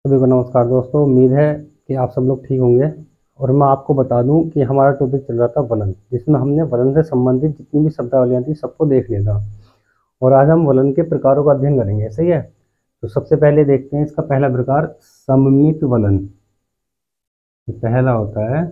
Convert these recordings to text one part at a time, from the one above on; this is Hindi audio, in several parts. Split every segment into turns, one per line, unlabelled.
सभी को नमस्कार दोस्तों। उम्मीद है कि आप सब लोग ठीक होंगे। और मैं आपको बता दूं कि हमारा टॉपिक चल रहा था वलन, जिसमें हमने वलन से संबंधित जितनी भी शब्दावलियाँ थी सबको देख लिया था। और आज हम वलन के प्रकारों का अध्ययन करेंगे, सही है। तो सबसे पहले देखते हैं इसका पहला प्रकार, सममित वलन। पहला होता है,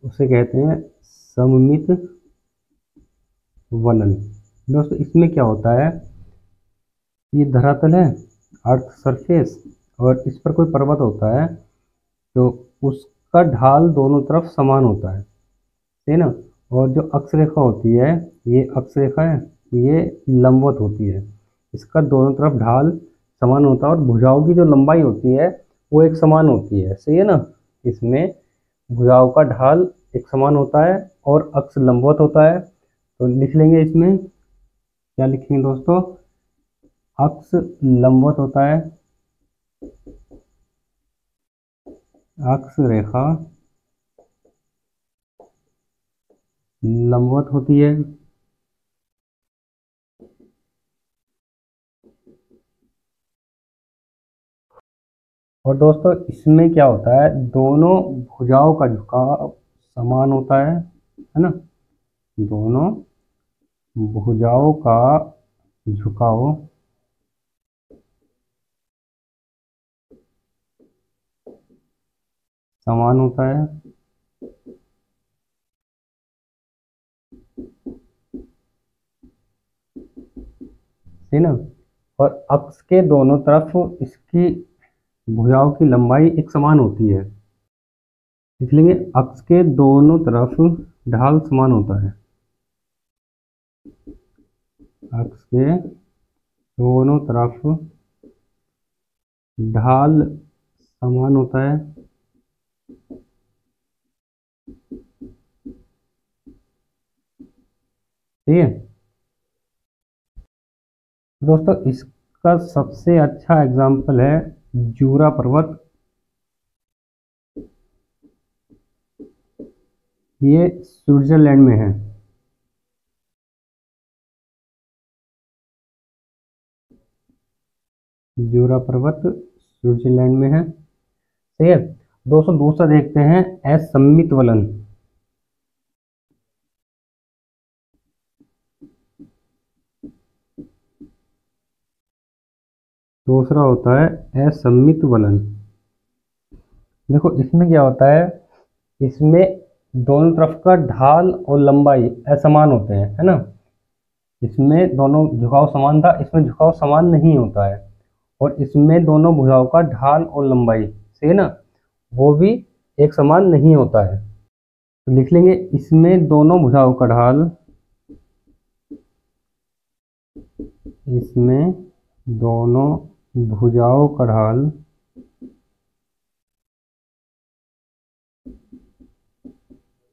उसे कहते हैं सममित वलन। दोस्तों इसमें क्या होता है, ये धरातल है, अर्थ सरफेस, और इस पर कोई पर्वत होता है तो उसका ढाल दोनों तरफ समान होता है, ठीक है ना। और जो अक्षरेखा होती है, ये अक्षरेखा है, ये लंबवत होती है। इसका दोनों तरफ ढाल समान होता है और भुजाओं की जो लंबाई होती है वो एक समान होती है, सही है ना। इसमें भुजाओं का ढाल एक समान होता है और अक्ष लंबवत होता है। तो लिख लेंगे, इसमें क्या लिखेंगे दोस्तों, अक्ष लंबवत होता है, अक्ष रेखा लंबवत होती है। और दोस्तों इसमें क्या होता है, दोनों भुजाओं का झुकाव समान होता है ना। दोनों भुजाओं का झुकाव समान होता है। है ना। और अक्ष के दोनों तरफ इसकी भुजाओं की लंबाई एक समान होती है। लिख लेंगे, अक्ष के दोनों तरफ ढाल समान होता है। अक्ष के दोनों तरफ ढाल समान होता है। ठीक है दोस्तों, इसका सबसे अच्छा एग्जाम्पल है जूरा पर्वत। ये स्विट्जरलैंड में है। जूरा पर्वत स्विट्जरलैंड में है, सही है। दोस्तों दूसरा देखते हैं, असममित वलन। दूसरा होता है असममित वलन। देखो इसमें क्या होता है, इसमें दोनों तरफ का ढाल और लंबाई असमान होते हैं, है ना। इसमें दोनों झुकाव समान था, इसमें झुकाव समान नहीं होता है। और इसमें दोनों भुजाओं का ढाल और लंबाई, सही है ना, वो भी एक समान नहीं होता है। तो लिख लेंगे, इसमें दोनों भुजाओं का ढाल, इसमें दोनों भुजाओं का ढाल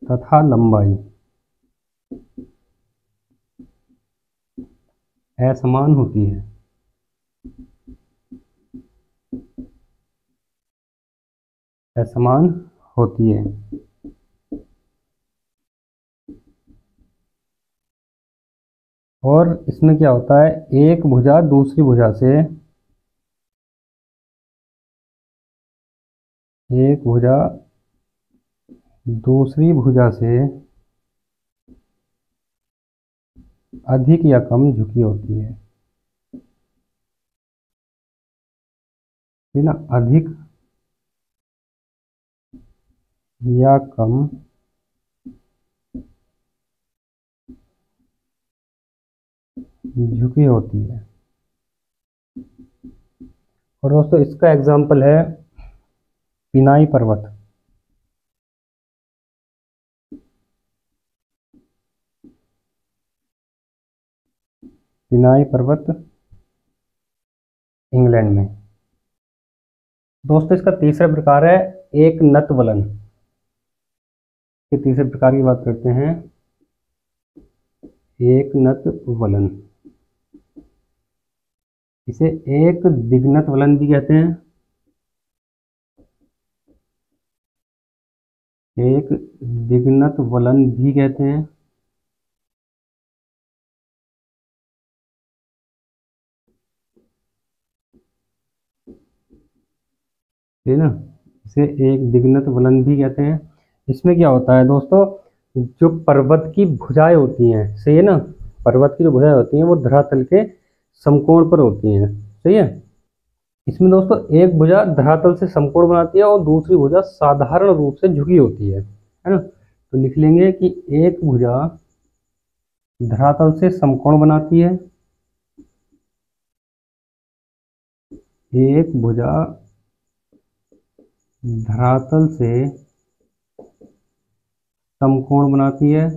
तथा लंबाई असमान होती है। असमान होती है। और इसमें क्या होता है, एक भुजा दूसरी भुजा से, एक भुजा दूसरी भुजा से अधिक या कम झुकी होती है, ना। अधिक या कम झुकी होती है। और दोस्तों इसका एग्जाम्पल है पिनाई पर्वत। पिनाई पर्वत इंग्लैंड में। दोस्तों इसका तीसरा प्रकार है एक नत वलन। के तीसरे प्रकार की बात करते हैं, एक नत वलन। इसे एक दिग्नत वलन भी कहते हैं। एक दिग्नत वलन भी कहते हैं। है ना, इसे एक दिग्नत वलन भी कहते हैं। इसमें क्या होता है दोस्तों, जो पर्वत की भुजाएं होती हैं, सही है ना, पर्वत की जो भुजाएं होती हैं वो धरातल के समकोण पर होती हैं, सही है। इसमें दोस्तों एक भुजा धरातल से समकोण बनाती है और दूसरी भुजा साधारण रूप से झुकी होती है ना। तो लिख लेंगे कि एक भुजा धरातल से समकोण बनाती है, एक भुजा धरातल से समकोण बनाती है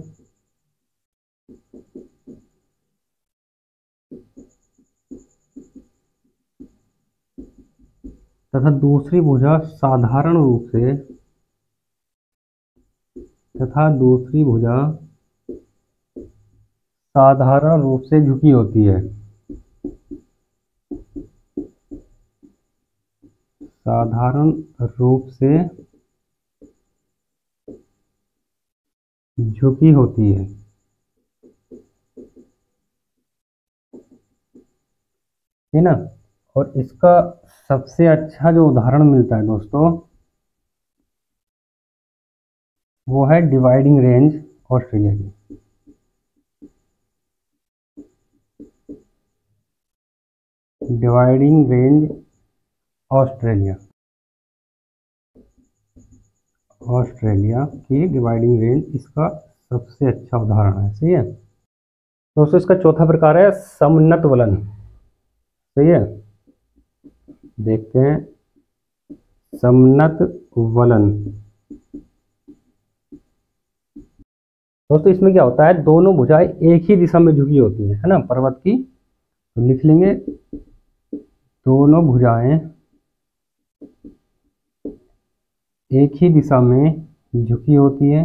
तथा दूसरी भुजा साधारण रूप से साधारण रूप से झुकी होती है, साधारण रूप से झुकी होती है ना। और इसका सबसे अच्छा जो उदाहरण मिलता है दोस्तों, वो है डिवाइडिंग रेंज ऑस्ट्रेलिया की। डिवाइडिंग रेंज ऑस्ट्रेलिया, ऑस्ट्रेलिया की डिवाइडिंग रेंज इसका सबसे अच्छा उदाहरण है, सही है। दोस्तों इसका चौथा प्रकार है समोन्नत वलन, सही है। देखते हैं समोन्नत वलन। दोस्तों इसमें क्या होता है, दोनों भुजाएं एक ही दिशा में झुकी होती है ना, पर्वत की। तो लिख लेंगे दोनों भुजाएं एक ही दिशा में झुकी होती है,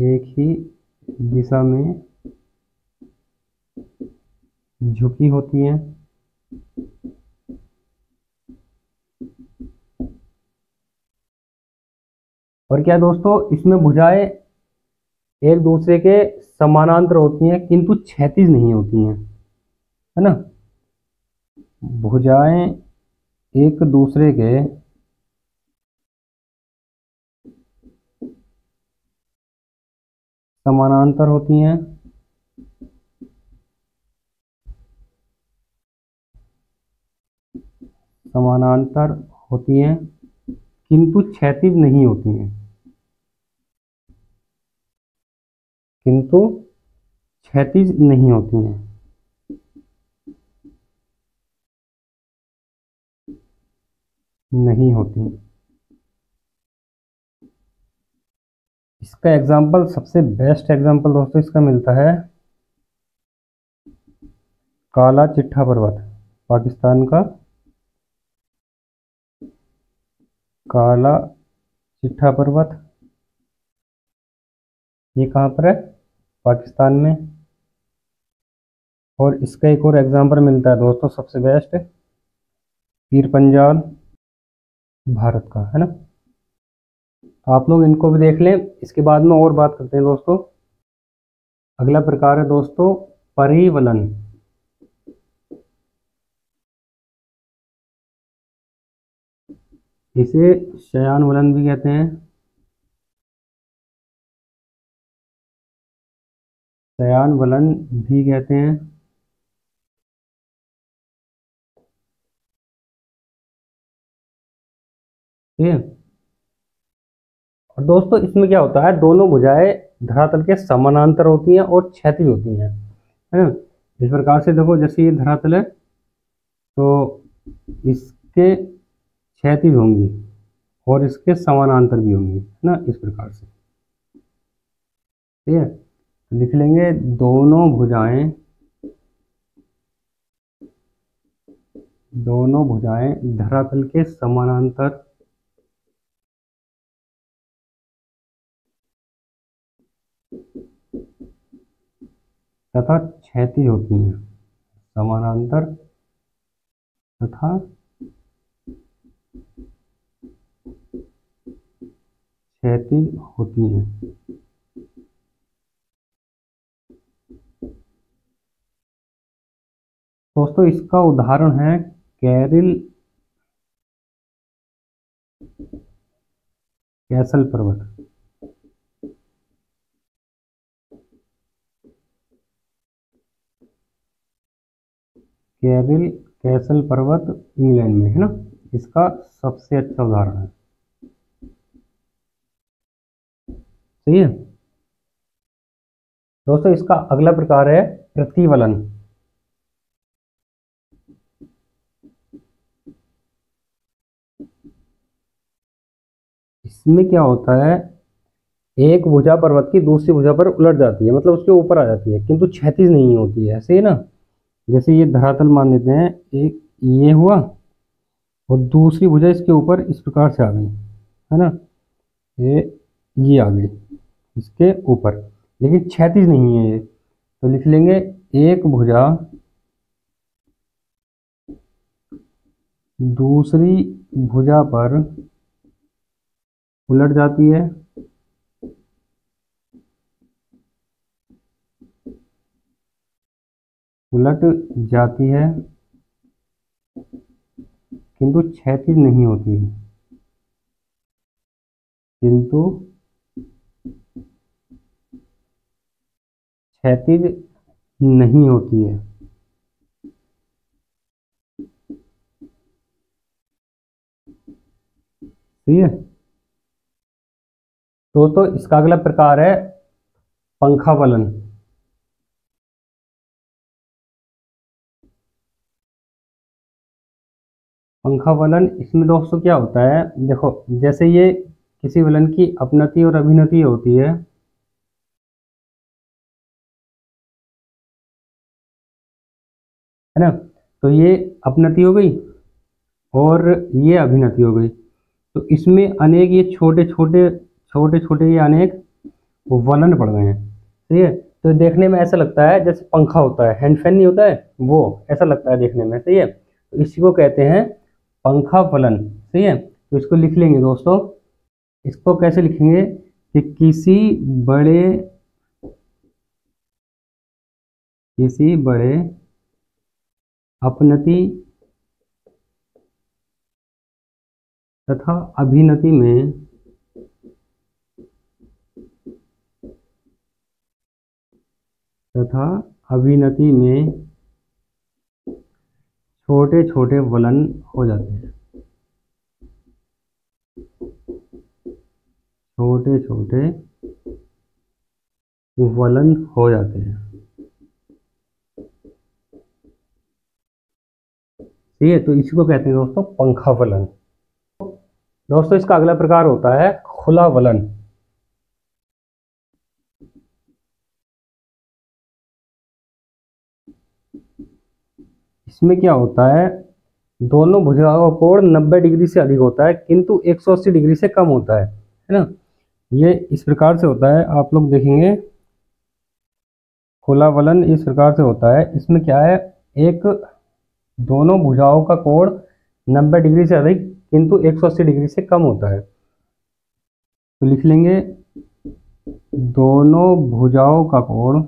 एक ही दिशा में झुकी होती हैं और क्या दोस्तों, इसमें भुजाएं एक दूसरे के समानांतर होती हैं किंतु क्षैतिज नहीं होती हैं, है ना। भुजाएं एक दूसरे के समानांतर होती हैं समानांतर होती हैं किंतु क्षैतिज नहीं होती हैं, किंतु क्षैतिज नहीं होती हैं, नहीं होती। इसका एग्जाम्पल, सबसे बेस्ट एग्जाम्पल दोस्तों इसका मिलता है काला चिट्ठा पर्वत, पाकिस्तान का काला चिट्ठा पर्वत, ये कहाँ पर है, पाकिस्तान में। और इसका एक और एग्जाम्पल मिलता है दोस्तों सबसे बेस्ट, पीर पंजाल, भारत का, है ना। आप लोग इनको भी देख लें, इसके बाद में और बात करते हैं दोस्तों। अगला प्रकार है दोस्तों परिवलन। इसे शयान वलन भी कहते हैं, शयान वलन भी कहते हैं। ठीक है। और दोस्तों इसमें क्या होता है, दोनों भुजाएं धरातल के समानांतर होती हैं और क्षैतिज होती हैं, है ना। इस प्रकार से देखो, जैसे ये धरातल है तो इसके क्षैतिज होंगी और इसके समानांतर भी होंगी, है ना, इस प्रकार से। ठीक है, लिख लेंगे दोनों भुजाएं धरातल के समानांतर तथा क्षैतिज होती हैं, समानांतर तथा क्षैतिज होती हैं। दोस्तों इसका उदाहरण है कैरिल कैसल पर्वत। कैरिल कैसल पर्वत इंग्लैंड में है ना, इसका सबसे अच्छा उदाहरण है। सही है दोस्तों। इसका अगला प्रकार है प्रतिवलन। इसमें क्या होता है, एक भुजा पर्वत की दूसरी भुजा पर उलट जाती है, मतलब उसके ऊपर आ जाती है, किंतु क्षैतिज नहीं होती है। ऐसे ही ना, जैसे ये धरातल मान लेते हैं, एक ये हुआ और दूसरी भुजा इसके ऊपर इस प्रकार से आ गई, है ना, ये आ गई इसके ऊपर, लेकिन क्षैतिज नहीं है ये। तो लिख लेंगे एक भुजा दूसरी भुजा पर उलट जाती है, उलट जाती है किंतु क्षैतिज नहीं होती है, किंतु क्षैतिज नहीं होती है। ठीक है दोस्तों। इसका अगला प्रकार है पंखावलन। पंखावलन, इसमें दोस्तों क्या होता है, देखो जैसे ये किसी वलन की अपनति और अभिनति होती है ना, तो ये अपनति हो गई और ये अभिनति हो गई। तो इसमें अनेक ये छोटे छोटे ये अनेक वलन पड़ गए हैं। ठीक है, तो देखने में ऐसा लगता है जैसे पंखा होता है, हैंड फैन नहीं होता है, वो ऐसा लगता है देखने में। सही है, तो इसी को कहते हैं पंखा फलन। सही है, तो इसको लिख लेंगे दोस्तों। इसको कैसे लिखेंगे कि किसी बड़े अपनति तथा अभिनति में छोटे छोटे वलन हो जाते हैं, छोटे छोटे वलन हो जाते हैं। ठीक है, तो इसी को कहते हैं दोस्तों पंखा वलन। दोस्तों इसका अगला प्रकार होता है खुला वलन। इसमें क्या होता है, दोनों भुजाओं का कोण 90 डिग्री से अधिक होता है किंतु 180 डिग्री से कम होता है ना। ये इस प्रकार से होता है, आप लोग देखेंगे खुला वलन इस प्रकार से होता है। इसमें क्या है, एक दोनों भुजाओं का कोण 90 डिग्री से अधिक किंतु 180 डिग्री से कम होता है। तो लिख लेंगे दोनों भुजाओं का कोण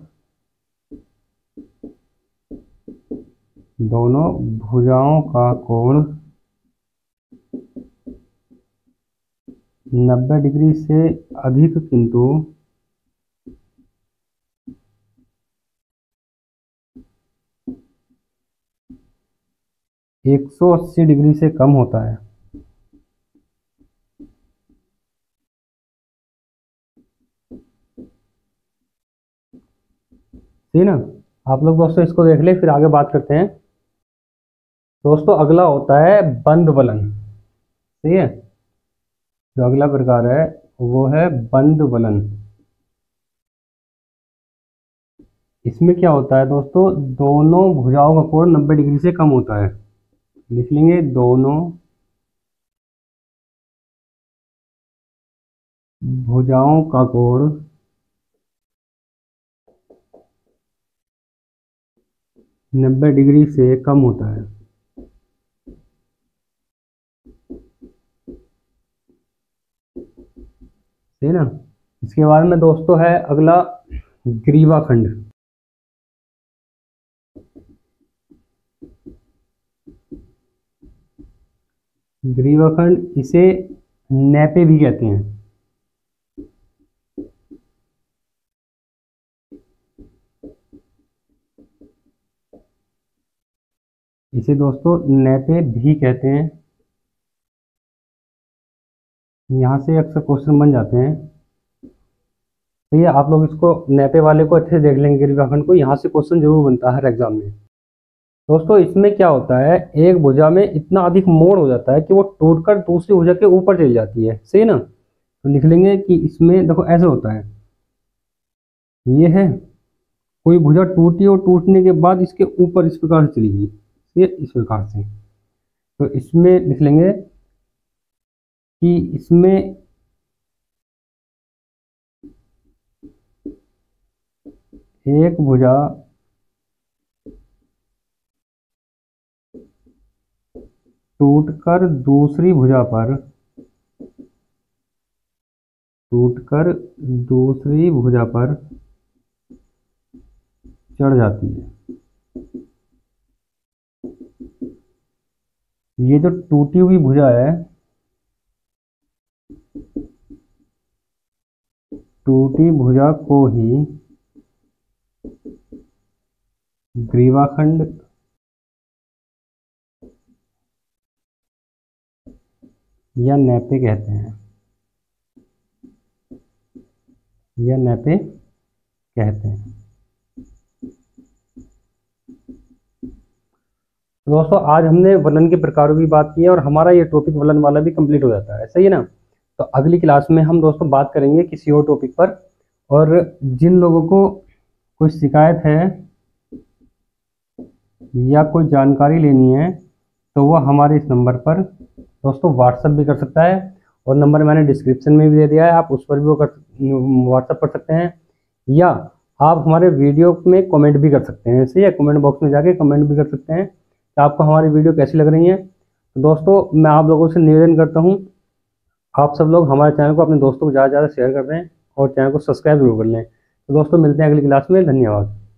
90 डिग्री से अधिक किंतु 180 डिग्री से कम होता है। ठीक है ना, आप लोग दोस्तों इसको देख ले, फिर आगे बात करते हैं। दोस्तों अगला होता है बंद वलन। ठीक है, जो अगला प्रकार है वो है बंद वलन। इसमें क्या होता है दोस्तों, दोनों भुजाओं का कोण 90 डिग्री से कम होता है। लिख लेंगे दोनों भुजाओं का कोण 90 डिग्री से कम होता है। ठीक है ना, इसके बाद में दोस्तों है अगला ग्रीवा खंड। ग्रीवाखंड, इसे नैपे भी कहते हैं। इसे दोस्तों नैपे भी कहते हैं। यहाँ से अक्सर क्वेश्चन बन जाते हैं, तो ये आप लोग इसको नैपे वाले को अच्छे से देख लेंगे। ग्रीवाखंड को यहाँ से क्वेश्चन जरूर बनता है हर एग्जाम में। दोस्तों इसमें क्या होता है, एक भुजा में इतना अधिक मोड़ हो जाता है कि वो टूटकर दूसरी भुजा के ऊपर चली जाती है, सही ना। तो लिख लेंगे कि इसमें देखो ऐसे होता है, ये है कोई भुजा टूटी और टूटने के बाद इसके ऊपर इस प्रकार से चली गई, ये इस प्रकार से। तो इसमें लिख लेंगे कि इसमें एक भुजा टूटकर दूसरी भुजा पर चढ़ जाती है। ये जो टूटी हुई भुजा है, टूटी भुजा को ही ग्रीवाखंड या नैपे कहते हैं, या नैपे कहते हैं। तो दोस्तों आज हमने वलन के प्रकारों की बात की है और हमारा ये टॉपिक वलन वाला भी कंप्लीट हो जाता है, सही है ना। तो अगली क्लास में हम दोस्तों बात करेंगे किसी और टॉपिक पर, और जिन लोगों को कोई शिकायत है या कोई जानकारी लेनी है तो वह हमारे इस नंबर पर दोस्तों व्हाट्सएप भी कर सकता है, और नंबर मैंने डिस्क्रिप्शन में भी दे दिया है, आप उस पर भी वो व्हाट्सएप कर सकते हैं, या आप हमारे वीडियो में कमेंट भी कर सकते हैं, सही है। कमेंट बॉक्स में जाके कमेंट भी कर सकते हैं कि आपको हमारी वीडियो कैसी लग रही है। तो दोस्तों मैं आप लोगों से निवेदन करता हूँ, आप सब लोग हमारे चैनल को अपने दोस्तों को ज़्यादा से ज़्यादा शेयर कर दें और चैनल को सब्सक्राइब जरूर कर लें। तो दोस्तों मिलते हैं अगली क्लास में, धन्यवाद।